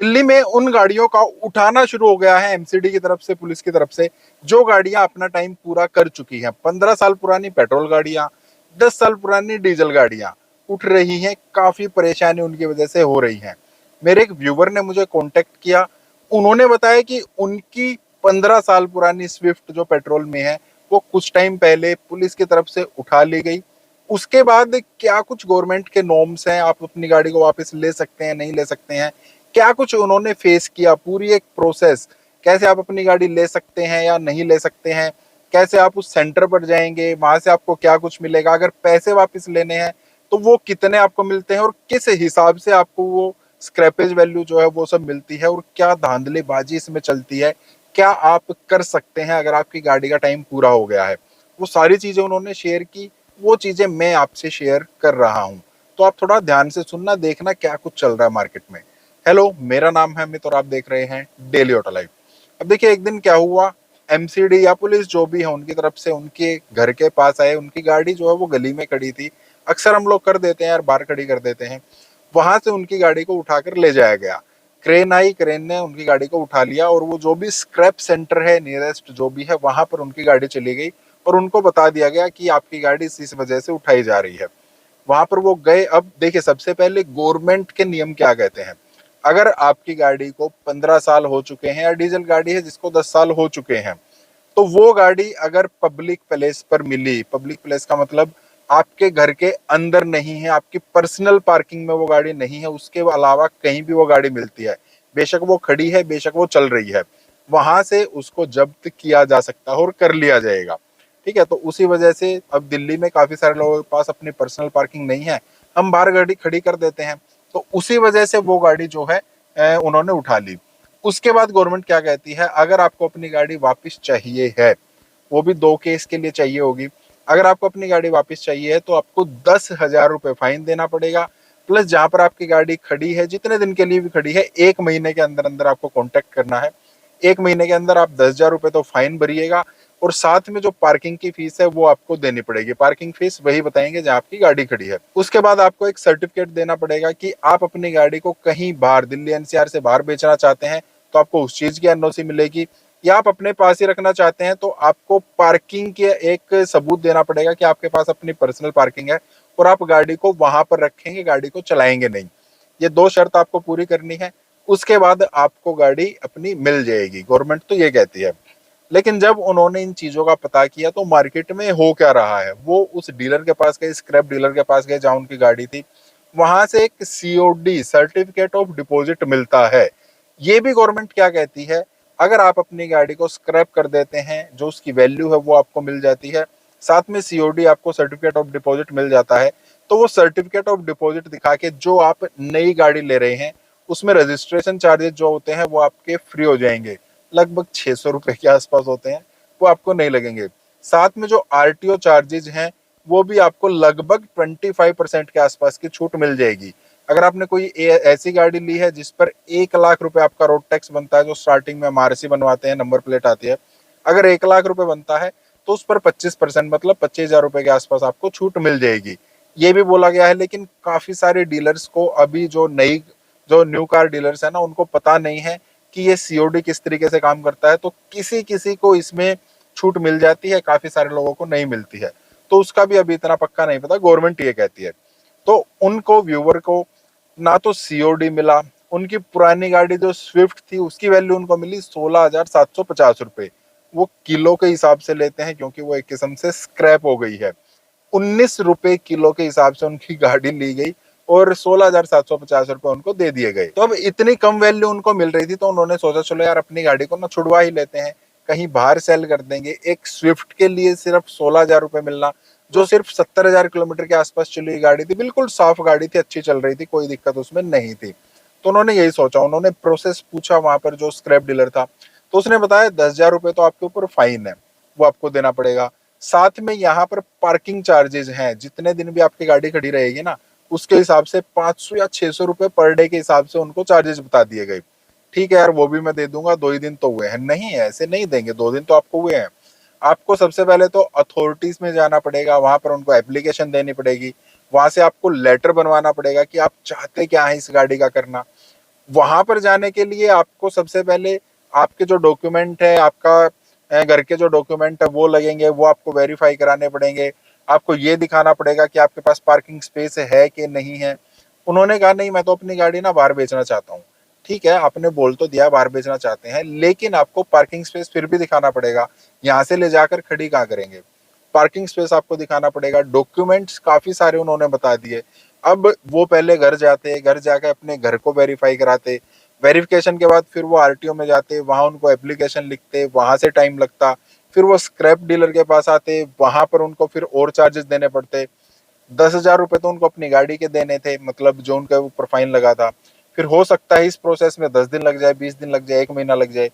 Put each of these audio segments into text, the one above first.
दिल्ली में उन गाड़ियों का उठाना शुरू हो गया है एमसीडी की तरफ से, पुलिस की तरफ से, जो गाड़ियां अपना टाइम पूरा कर चुकी हैं। 15 साल पुरानी पेट्रोल गाड़ियां, 10 साल पुरानी डीजल गाड़ियां उठ रही हैं। काफी परेशानी उनकी वजह से हो रही है। मेरे एक व्यूवर ने मुझे कांटेक्ट किया, उन्होंने बताया कि उनकी 15 साल पुरानी स्विफ्ट जो पेट्रोल में है, वो कुछ टाइम पहले पुलिस की तरफ से उठा ली गई। उसके बाद क्या कुछ गवर्नमेंट के नॉर्म्स हैं, आप अपनी गाड़ी को वापस ले सकते हैं, नहीं ले सकते हैं, क्या कुछ उन्होंने फेस किया, पूरी एक प्रोसेस, कैसे आप अपनी गाड़ी ले सकते हैं या नहीं ले सकते हैं, कैसे आप उस सेंटर पर जाएंगे, वहां से आपको क्या कुछ मिलेगा, अगर पैसे वापस लेने हैं तो वो कितने आपको मिलते हैं, और किस हिसाब से आपको वो स्क्रैपेज वैल्यू जो है वो सब मिलती है, और क्या धांधलीबाजी इसमें चलती है, क्या आप कर सकते हैं अगर आपकी गाड़ी का टाइम पूरा हो गया है। वो सारी चीजें उन्होंने शेयर की, वो चीजें मैं आपसे शेयर कर रहा हूं। तो आप थोड़ा ध्यान से सुनना, देखना क्या कुछ चल रहा है मार्केट में। हेलो, मेरा नाम है अमित और आप देख रहे हैं डेली ऑटो लाइफ। अब देखिए, एक दिन क्या हुआ, एमसीडी या पुलिस जो भी है उनकी तरफ से उनके घर के पास आए, उनकी गाड़ी जो है वो गली में खड़ी थी। अक्सर हम लोग कर देते हैं यार, बाहर खड़ी कर देते हैं। वहां से उनकी गाड़ी को उठाकर ले जाया गया। क्रेन आई, क्रेन ने उनकी गाड़ी को उठा लिया और वो जो भी स्क्रैप सेंटर है नियरेस्ट जो भी है, वहां पर उनकी गाड़ी चली गई और उनको बता दिया गया कि आपकी गाड़ी इस वजह से उठाई जा रही है। वहां पर वो गए। अब देखिए, सबसे पहले गवर्नमेंट के नियम क्या कहते हैं। अगर आपकी गाड़ी को 15 साल हो चुके हैं, या डीजल गाड़ी है जिसको 10 साल हो चुके हैं, तो वो गाड़ी अगर पब्लिक प्लेस पर मिली, पब्लिक प्लेस का मतलब आपके घर के अंदर नहीं है, आपकी पर्सनल पार्किंग में वो गाड़ी नहीं है, उसके अलावा कहीं भी वो गाड़ी मिलती है, बेशक वो खड़ी है, बेशक वो चल रही है, वहां से उसको जब्त किया जा सकता है और कर लिया जाएगा। ठीक है, तो उसी वजह से अब दिल्ली में काफी सारे लोगों के पास अपनी पर्सनल पार्किंग नहीं है, हम बाहर गाड़ी खड़ी कर देते हैं, तो उसी वजह से वो गाड़ी जो है उन्होंने उठा ली। उसके बाद गवर्नमेंट क्या कहती है, अगर आपको अपनी गाड़ी वापस चाहिए है, वो भी 2 केस के लिए चाहिए होगी। अगर आपको अपनी गाड़ी वापस चाहिए है तो आपको 10,000 रुपए फाइन देना पड़ेगा, प्लस जहां पर आपकी गाड़ी खड़ी है, जितने दिन के लिए भी खड़ी है, 1 महीने के अंदर अंदर आपको कॉन्टेक्ट करना है। 1 महीने के अंदर आप 10,000 रुपए तो फाइन भरिएगा, और साथ में जो पार्किंग की फीस है वो आपको देनी पड़ेगी। पार्किंग फीस वही बताएंगे जहां आपकी गाड़ी खड़ी है। उसके बाद आपको एक सर्टिफिकेट देना पड़ेगा कि आप अपनी गाड़ी को कहीं बाहर, दिल्ली एनसीआर से बाहर बेचना चाहते हैं तो आपको उस चीज की एनओसी मिलेगी, या आप अपने पास ही रखना चाहते हैं तो आपको पार्किंग के एक सबूत देना पड़ेगा कि आपके पास अपनी पर्सनल पार्किंग है और आप गाड़ी को वहां पर रखेंगे, गाड़ी को चलाएंगे नहीं। ये 2 शर्त आपको पूरी करनी है, उसके बाद आपको गाड़ी अपनी मिल जाएगी, गवर्नमेंट तो ये कहती है। लेकिन जब उन्होंने इन चीजों का पता किया तो मार्केट में हो क्या रहा है, वो उस डीलर के पास गए, स्क्रैप डीलर के पास गए जहां उनकी गाड़ी थी, वहां से एक सीओडी, सर्टिफिकेट ऑफ डिपॉजिट मिलता है। ये भी गवर्नमेंट क्या कहती है, अगर आप अपनी गाड़ी को स्क्रैप कर देते हैं, जो उसकी वैल्यू है वो आपको मिल जाती है, साथ में सीओडी, आपको सर्टिफिकेट ऑफ डिपॉजिट मिल जाता है, तो वो सर्टिफिकेट ऑफ डिपॉजिट दिखा के जो आप नई गाड़ी ले रहे हैं, उसमें रजिस्ट्रेशन चार्जेस जो होते हैं वो आपके फ्री हो जाएंगे। लगभग 600 रुपए के आसपास होते हैं, वो आपको नहीं लगेंगे। साथ में जो आरटीओ चार्जेज हैं, वो भी आपको लगभग 25% के आसपास की छूट मिल जाएगी। अगर आपने कोई ऐसी गाड़ी ली है जिस पर 1 लाख रुपए आपका रोड टैक्स बनता है, जो स्टार्टिंग में हम आरसी बनवाते हैं, नंबर प्लेट आती है, अगर 1 लाख रुपए बनता है तो उस पर 25%, मतलब 25,000 रुपए के आसपास आपको छूट मिल जाएगी। ये भी बोला गया है। लेकिन काफी सारे डीलर्स को अभी, जो न्यू कार डीलर्स है ना, उनको पता नहीं है कि ये सीओडी किस तरीके से काम करता है, तो किसी किसी को इसमें छूट मिल जाती है, काफी सारे लोगों को नहीं मिलती है, तो उसका भी अभी इतना पक्का नहीं पता, गवर्नमेंट ये कहती है। तो उनको, व्यूवर को, ना तो सीओडी मिला, उनकी पुरानी गाड़ी जो स्विफ्ट थी उसकी वैल्यू उनको मिली 16,750 रुपए। वो किलो के हिसाब से लेते हैं क्योंकि वो एक किस्म से स्क्रैप हो गई है। 19 रुपए किलो के हिसाब से उनकी गाड़ी ली गई और 16,750 रुपए उनको दे दिए गए। तो अब इतनी कम वैल्यू उनको मिल रही थी तो उन्होंने सोचा चलो यार अपनी गाड़ी को ना छुड़वा ही लेते हैं, कहीं बाहर सेल कर देंगे। एक स्विफ्ट के लिए सिर्फ 16,000 रुपए मिलना, जो सिर्फ 70,000 किलोमीटर के आसपास चली गाड़ी थी, बिल्कुल साफ गाड़ी थी, अच्छी चल रही थी, कोई दिक्कत उसमें नहीं थी। तो उन्होंने यही सोचा, उन्होंने प्रोसेस पूछा वहां पर जो स्क्रैप डीलर था, तो उसने बताया 10,000 रुपए तो आपके ऊपर फाइन है, वो आपको देना पड़ेगा। साथ में यहाँ पर पार्किंग चार्जेस हैं, जितने दिन भी आपकी गाड़ी खड़ी रहेगी ना, उसके हिसाब से 500 या 600 रुपए पर डे के हिसाब से उनको चार्जेस बता दिए गए। ठीक है यार, वो भी मैं दे दूंगा, 2 ही दिन तो हुए हैं। नहीं, ऐसे नहीं देंगे, 2 दिन तो आपको हुए हैं। आपको सबसे पहले तो अथॉरिटीज में जाना पड़ेगा, वहां पर उनको एप्लीकेशन देनी पड़ेगी, वहां से आपको लेटर बनवाना पड़ेगा कि आप चाहते क्या है इस गाड़ी का करना। वहां पर जाने के लिए आपको सबसे पहले आपके जो डॉक्यूमेंट है, आपका घर के जो डॉक्यूमेंट है वो लगेंगे, वो आपको वेरीफाई कराने पड़ेंगे। आपको ये दिखाना पड़ेगा कि आपके पास पार्किंग स्पेस है कि नहीं है। उन्होंने कहा नहीं, मैं तो अपनी गाड़ी ना बाहर बेचना चाहता हूँ। ठीक है, आपने बोल तो दिया बाहर बेचना चाहते हैं, लेकिन आपको पार्किंग स्पेस फिर भी दिखाना पड़ेगा। यहाँ से ले जाकर खड़ी कहाँ करेंगे? पार्किंग स्पेस आपको दिखाना पड़ेगा। डॉक्यूमेंट्स काफी सारे उन्होंने बता दिए। अब वो पहले घर जाते, घर जाके अपने घर को वेरीफाई कराते, वेरिफिकेशन के बाद फिर वो आरटीओ में जाते, वहां उनको एप्लीकेशन लिखते, वहां से टाइम लगता, फिर वो स्क्रैप डीलर के पास आते, वहां पर उनको फिर और चार्जेस देने पड़ते। 10,000 रुपए तो उनको अपनी गाड़ी के देने थे, मतलब जो उनका ऊपर फाइन लगा था। फिर हो सकता है इस प्रोसेस में 10 दिन लग जाए, 20 दिन लग जाए, 1 महीना लग जाए।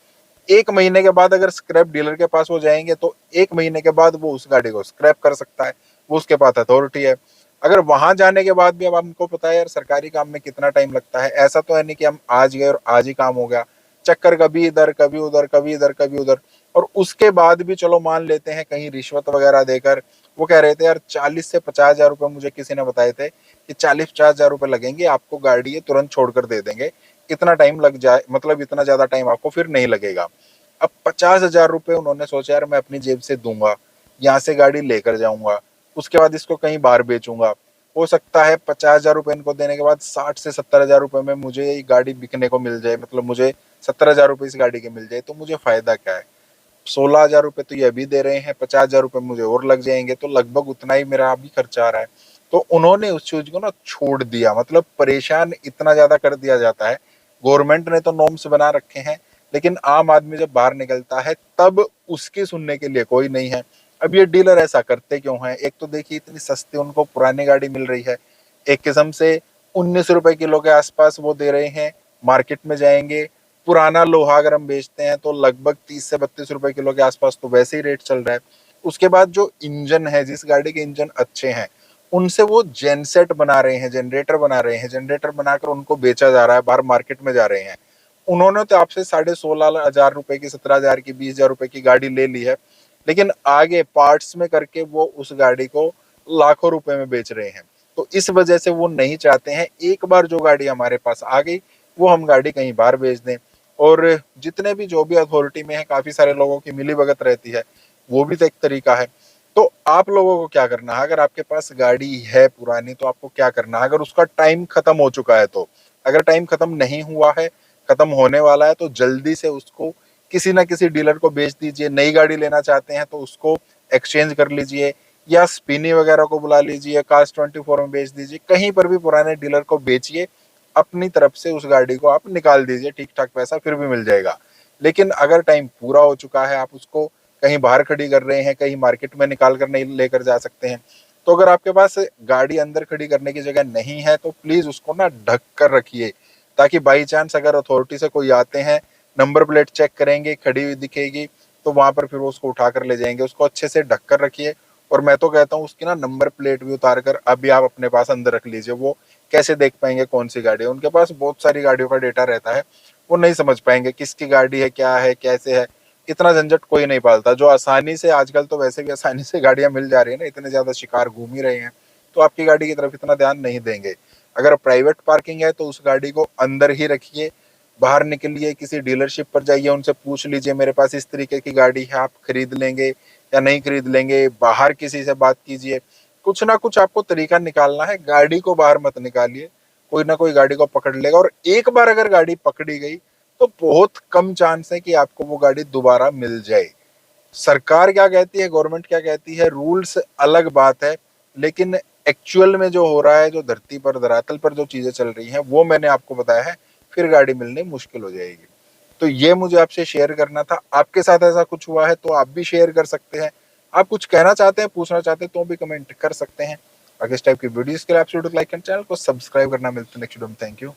1 महीने के बाद अगर स्क्रैप डीलर के पास वो जाएंगे तो 1 महीने के बाद वो उस गाड़ी को स्क्रैप कर सकता है, वो उसके पास अथॉरिटी है। अगर वहां जाने के बाद भी, अब हमको पता है यार सरकारी काम में कितना टाइम लगता है, ऐसा तो है नहीं कि हम आज गए और आज ही काम हो गया। चक्कर कभी इधर कभी उधर, कभी इधर कभी उधर। और उसके बाद भी चलो मान लेते हैं कहीं रिश्वत वगैरह देकर, वो कह रहे थे यार 40 से 50 हजार रुपए, मुझे किसी ने बताए थे कि 40-50 हजार रुपए लगेंगे, आपको गाड़ी ये तुरंत छोड़कर दे देंगे। इतना टाइम लग जाए, मतलब इतना ज्यादा टाइम आपको फिर नहीं लगेगा। अब 50 हजार रुपए उन्होंने सोचा यार मैं अपनी जेब से दूंगा, यहाँ से गाड़ी लेकर जाऊंगा, उसके बाद इसको कहीं बाहर बेचूंगा। हो सकता है 50 हजार रुपए इनको देने के बाद 60 से 70 हजार रुपए में मुझे ये गाड़ी बिकने को मिल जाए, मतलब मुझे 70 हजार रुपए इस गाड़ी के मिल जाए, तो मुझे फायदा क्या है? 16 हजार रुपए तो ये अभी दे रहे हैं, 50 हजार रुपए मुझे और लग जाएंगे, तो लगभग उतना ही मेरा अभी खर्चा आ रहा है। तो उन्होंने उस चीज को ना छोड़ दिया, मतलब परेशान इतना ज्यादा कर दिया जाता है। गवर्नमेंट ने तो नॉर्म्स बना रखे हैं, लेकिन आम आदमी जब बाहर निकलता है तब उसकी सुनने के लिए कोई नहीं है। अब ये डीलर ऐसा करते क्यों हैं? एक तो देखिए इतनी सस्ती उनको पुरानी गाड़ी मिल रही है, एक किस्म से 19 रुपए किलो के आसपास वो दे रहे हैं। मार्केट में जाएंगे, पुराना लोहा अगर हम बेचते हैं तो लगभग 30 से 32 रुपए किलो के आसपास तो वैसे ही रेट चल रहा है। उसके बाद जो इंजन है, जिस गाड़ी के इंजन अच्छे हैं, उनसे वो जेनसेट बना रहे हैं, जनरेटर बना रहे हैं, जनरेटर बनाकर उनको बेचा जा रहा है, बाहर मार्केट में जा रहे हैं। उन्होंने तो आपसे 16,500 रुपए की, 17 हजार की, 20 हजार रुपए की गाड़ी ले ली है, लेकिन आगे पार्ट्स में करके वो उस गाड़ी को लाखों रुपए में बेच रहे हैं। तो इस वजह से वो नहीं चाहते हैं एक बार जो गाड़ी हमारे पास आ गई वो हम गाड़ी कहीं बाहर बेच दें। और जितने भी जो भी अथॉरिटी में है, काफी सारे लोगों की मिली भगत रहती है, वो भी तो एक तरीका है। तो आप लोगों को क्या करना है? अगर आपके पास गाड़ी है पुरानी तो आपको क्या करना है? अगर उसका टाइम खत्म हो चुका है तो, अगर टाइम खत्म नहीं हुआ है, खत्म होने वाला है, तो जल्दी से उसको किसी ना किसी डीलर को बेच दीजिए। नई गाड़ी लेना चाहते हैं तो उसको एक्सचेंज कर लीजिए, या स्पिनी वगैरह को बुला लीजिए, Cars24 में बेच दीजिए, कहीं पर भी पुराने डीलर को बेचिए। अपनी तरफ से उस गाड़ी को आप निकाल दीजिए, ठीक ठाक पैसा फिर भी मिल जाएगा। लेकिन अगर टाइम पूरा हो चुका है, आप उसको कहीं बाहर खड़ी कर रहे हैं, कहीं मार्केट में निकाल कर नहीं लेकर जा सकते हैं, तो अगर आपके पास गाड़ी अंदर खड़ी करने की जगह नहीं है तो प्लीज उसको ना ढक कर रखिए, ताकि बाई चांस अगर अथॉरिटी से कोई आते हैं, नंबर प्लेट चेक करेंगे, खड़ी हुई दिखेगी, तो वहां पर फिर वो उसको उठा कर ले जाएंगे। उसको अच्छे से ढक कर रखिए। और मैं तो कहता हूँ उसकी ना नंबर प्लेट भी उतार कर अभी आप अपने पास अंदर रख लीजिए। वो कैसे देख पाएंगे कौन सी गाड़ी है? उनके पास बहुत सारी गाड़ियों का डेटा रहता है, वो नहीं समझ पाएंगे किसकी गाड़ी है, क्या है, कैसे है। इतना झंझट कोई नहीं पालता। जो आसानी से, आजकल तो वैसे भी आसानी से गाड़ियां मिल जा रही है ना, इतने ज्यादा शिकार घूम ही रहे हैं, तो आपकी गाड़ी की तरफ इतना ध्यान नहीं देंगे। अगर प्राइवेट पार्किंग है तो उस गाड़ी को अंदर ही रखिए। बाहर निकलिए, किसी डीलरशिप पर जाइए, उनसे पूछ लीजिए मेरे पास इस तरीके की गाड़ी है, आप खरीद लेंगे या नहीं खरीद लेंगे। बाहर किसी से बात कीजिए, कुछ ना कुछ आपको तरीका निकालना है। गाड़ी को बाहर मत निकालिए, कोई ना कोई गाड़ी को पकड़ लेगा। और एक बार अगर गाड़ी पकड़ी गई तो बहुत कम चांस है कि आपको वो गाड़ी दोबारा मिल जाए। सरकार क्या कहती है, गवर्नमेंट क्या कहती है, रूल्स अलग बात है, लेकिन एक्चुअल में जो हो रहा है, जो धरती पर, धरातल पर जो चीजें चल रही हैं, वो मैंने आपको बताया है। फिर गाड़ी मिलनी मुश्किल हो जाएगी। तो ये मुझे आपसे शेयर करना था। आपके साथ ऐसा कुछ हुआ है तो आप भी शेयर कर सकते हैं। आप कुछ कहना चाहते हैं, पूछना चाहते हैं, तो भी कमेंट कर सकते हैं। अगर इस टाइप की वीडियोस के लिए आप लाइक एंड चैनल को सब्सक्राइब करना। मिलते हैं नेक्स्ट वीडियो में। Thank you.